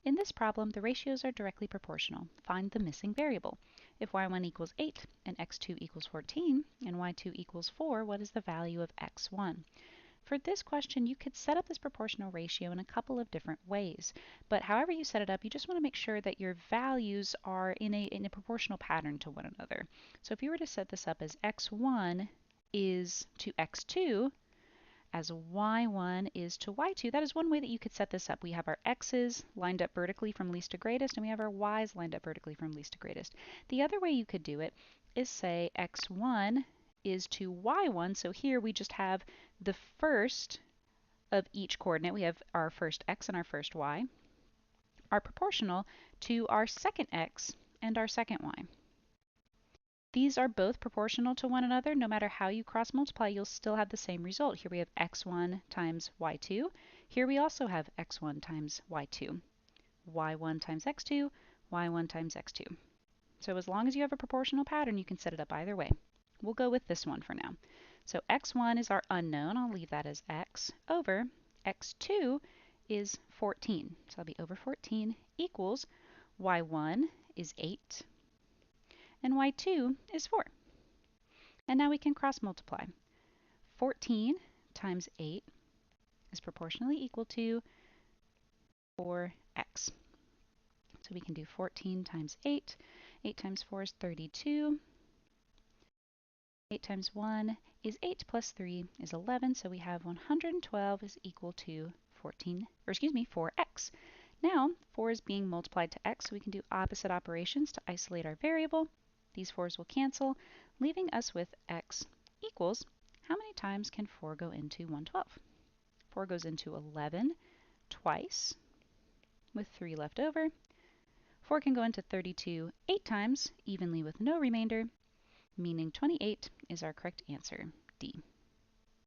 In this problem, the ratios are directly proportional. Find the missing variable. If y1 equals 8 and x2 equals 14 and y2 equals 4, what is the value of x1? For this question, you could set up this proportional ratio in a couple of different ways. But however you set it up, you just want to make sure that your values are in a proportional pattern to one another. So if you were to set this up as x1 is to x2, as y1 is to y2, that is one way that you could set this up. We have our x's lined up vertically from least to greatest, and we have our y's lined up vertically from least to greatest. The other way you could do it is say x1 is to y1, so here we just have the first of each coordinate. We have our first x and our first y are proportional to our second x and our second y. These are both proportional to one another. No matter how you cross multiply, you'll still have the same result. Here we have x1 times y2. Here we also have x1 times y2. y1 times x2, y1 times x2. So as long as you have a proportional pattern, you can set it up either way. We'll go with this one for now. So x1 is our unknown. I'll leave that as x over x2 is 14. So I'll be over 14 equals y1 is 8 and y2 is 4. And now we can cross multiply. 14 times 8 is proportionally equal to 4x. So we can do 14 times 8. 8 times 4 is 32. 8 times 1 is 8 plus 3 is 11. So we have 112 is equal to 4x. Now 4 is being multiplied to x, so we can do opposite operations to isolate our variable. These 4's will cancel, leaving us with x equals, how many times can 4 go into 112? 4 goes into 11 twice, with 3 left over. 4 can go into 32 8 times, evenly with no remainder, meaning 28 is our correct answer, D.